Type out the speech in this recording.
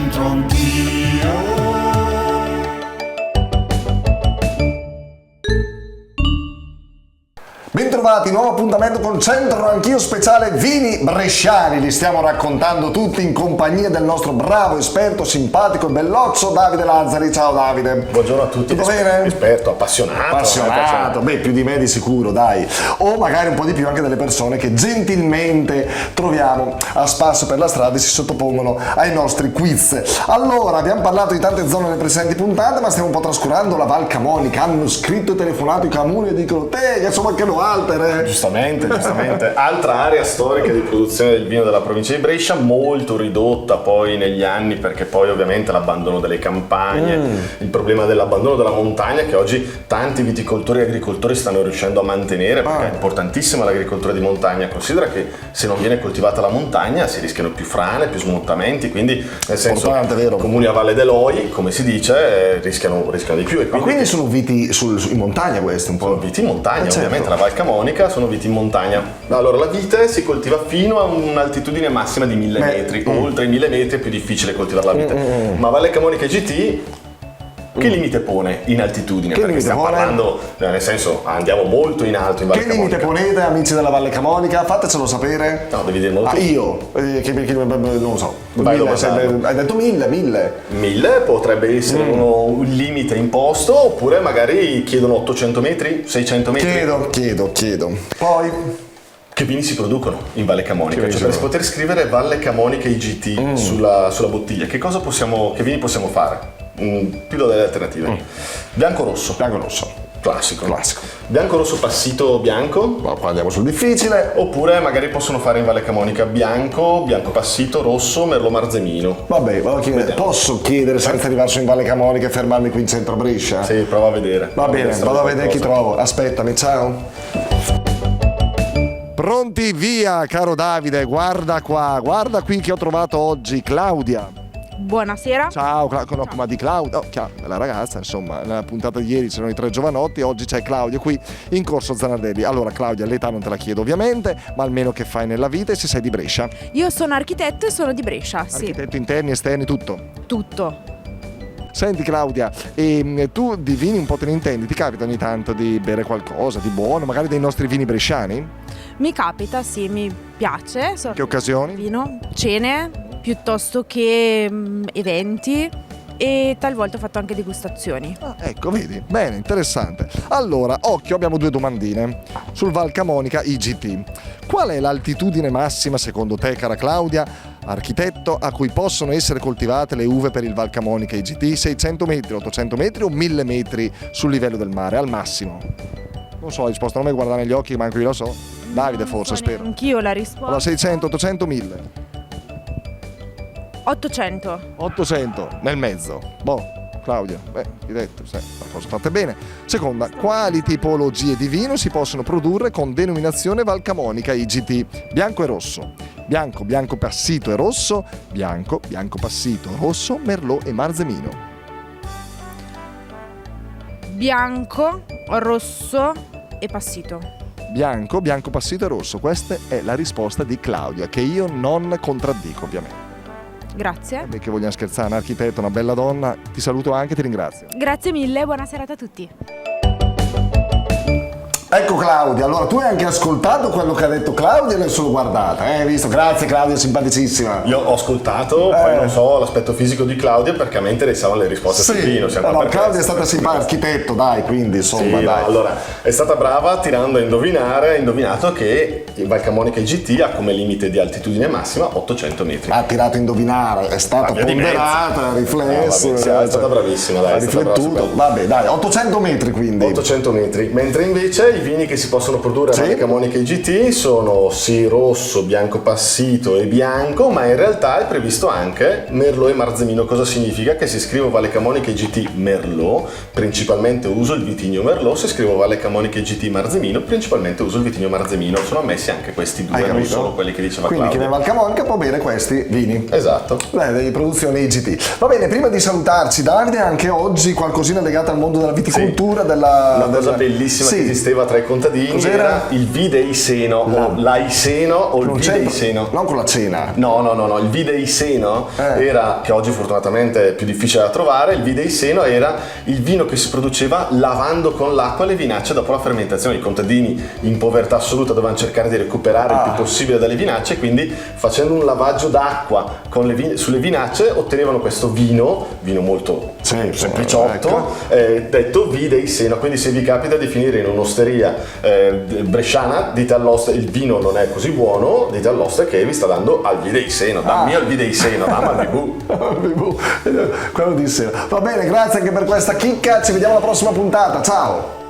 centro anch'io. Bentrovati, nuovo appuntamento con Centro Anch'io speciale vini bresciani. Li stiamo raccontando tutti in compagnia del nostro bravo esperto, simpatico e belloccio Davide Lazzari. Ciao Davide. Buongiorno a tutti. Tutto bene? Esperto, appassionato. Appassionato, beh, più di me di sicuro, dai. O magari un po' di più anche delle persone che gentilmente troviamo a spasso per la strada e si sottopongono ai nostri quiz. Allora, abbiamo parlato di tante zone nelle precedenti puntate, ma stiamo un po' trascurando la Val Camonica. Hanno scritto e telefonato i Camuni e dicono: te, insomma, che lo altere. Giustamente. Altra area storica di produzione del vino della provincia di Brescia, molto ridotta poi negli anni, perché poi ovviamente l'abbandono delle campagne, il problema dell'abbandono della montagna che oggi tanti viticoltori e agricoltori stanno riuscendo a mantenere, perché è importantissima l'agricoltura di montagna. Considera che se non viene coltivata la montagna si rischiano più frane, più smottamenti, quindi nel senso vero. comuni a Valle dell'Oi, come si dice, rischiano di più. E Ma quindi sono viti in montagna questi un po'? Sono viti in montagna, certo. Ovviamente la Val Camonica sono viti in montagna. Allora, la vite si coltiva fino a un'altitudine massima di 1000 metri. Oltre i 1000 metri è più difficile coltivare la vite. Ma Valle Camonica GT che limite pone in altitudine? Perché stiamo parlando, nel senso, andiamo molto in alto in Valle Camonica. Che limite ponete, amici della Valle Camonica? Fatecelo sapere. No, devi dire molto. Io, non lo so. Vai, 1000, hai detto 1000. 1000 potrebbe essere un limite imposto, oppure magari chiedono 800 metri, 600 metri. Chiedo. Poi... Che vini si producono in Valle Camonica? Cioè, per poter scrivere Valle Camonica IGT sulla bottiglia, che vini possiamo fare? Più do delle alternative. Bianco rosso. Classico. Bianco rosso passito bianco. Ma qua andiamo sul difficile. Oppure magari possono fare in Valle Camonica bianco passito, rosso, merlot marzemino. Vabbè, posso chiedere senza arrivarci in Valle Camonica e fermarmi qui in centro a Brescia? Sì, prova a vedere. Va bene, vado a vedere chi trovo. Aspettami, ciao. Pronti, via, caro Davide, guarda qui che ho trovato oggi, Claudia. Buonasera. Ciao, ma di Claudia, la ragazza, insomma, nella puntata di ieri c'erano i 3 giovanotti, oggi c'è Claudia qui in Corso Zanardelli. Allora Claudia, l'età non te la chiedo ovviamente, ma almeno che fai nella vita e se sei di Brescia? Io sono architetto e sono di Brescia, sì. Architetto interni, esterni, tutto? Tutto. Senti Claudia, tu di vini un po' te ne intendi? Ti capita ogni tanto di bere qualcosa di buono, magari dei nostri vini bresciani? Mi capita, sì, mi piace. Che occasioni? Vino, cene, piuttosto che eventi, e talvolta ho fatto anche degustazioni. Ecco, vedi? Bene, interessante. Allora, occhio, abbiamo 2 domandine sul Val Camonica IGT. Qual è l'altitudine massima, secondo te, cara Claudia, architetto, a cui possono essere coltivate le uve per il Val Camonica IGT? 600 metri, 800 metri o 1000 metri sul livello del mare, al massimo? Non so, la risposta non mi guarda negli occhi, manco io lo so. Davide forse, spero. Anch'io la risposta. Allora, 600, 800, 1000. 800. 800, nel mezzo. Claudia, hai detto, la cosa fatta bene. Seconda, quali tipologie di vino si possono produrre con denominazione Val Camonica IGT? Bianco e rosso. Bianco passito e rosso. Bianco passito, rosso, merlot e marzemino. Bianco, rosso e passito. Bianco passito e rosso. Questa è la risposta di Claudia, che io non contraddico ovviamente. Grazie. Che vogliamo scherzare, un architetto, una bella donna. Ti saluto anche, ti ringrazio. Grazie mille, buona serata a tutti. Ecco Claudia, allora tu hai anche ascoltato quello che ha detto Claudia e l'hai solo guardata, hai visto? Grazie Claudia, simpaticissima. Io ho ascoltato, poi non so l'aspetto fisico di Claudia, perché a me interessavano le risposte sul vino. Claudia è stata simpatica, architetto, dai, quindi insomma, sì, dai. Allora, è stata brava tirando a indovinare, ha indovinato che il Val Camonica IGT ha come limite di altitudine massima 800 metri. Ha tirato a indovinare, è stata ponderata, ha riflesso. È stata bravissima, dai. Ha riflettuto. Vabbè, dai, 800 metri quindi. 800 metri, mentre invece i vini che si possono produrre a Valle Camonica IGT sono sì rosso, bianco passito e bianco, ma in realtà è previsto anche merlot e marzemino. Cosa significa? Che se scrivo Valle Camonica IGT merlot, principalmente uso il vitigno merlot; se scrivo Valle Camonica IGT marzemino, principalmente uso il vitigno marzemino. Sono ammessi anche questi due, non solo quelli che diceva Claudio. Quindi chi ne Val Camonica può bere questi vini. Esatto. Di produzione IGT. Va bene, prima di salutarci Davide, anche oggi qualcosina legata al mondo della viticoltura, Una cosa bellissima che esisteva 30 tra i contadini Cos'era? era il videiseno, o l'aiseno o il Non c'entra- videiseno. Non con la cena. No, il videiseno era, che oggi fortunatamente è più difficile da trovare, il videiseno era il vino che si produceva lavando con l'acqua le vinacce dopo la fermentazione. I contadini in povertà assoluta dovevano cercare di recuperare il più possibile dalle vinacce, quindi facendo un lavaggio d'acqua sulle vinacce ottenevano questo vino molto sempliciotto, detto videiseno. Quindi se vi capita di finire in un'osteria bresciana, dite all'oste il vino non è così buono, dite all'oste che vi sta dando al videiseno, dammi al videiseno, dammi al bibù. Quello di sera. Va bene, grazie anche per questa chicca, ci vediamo alla prossima puntata, ciao!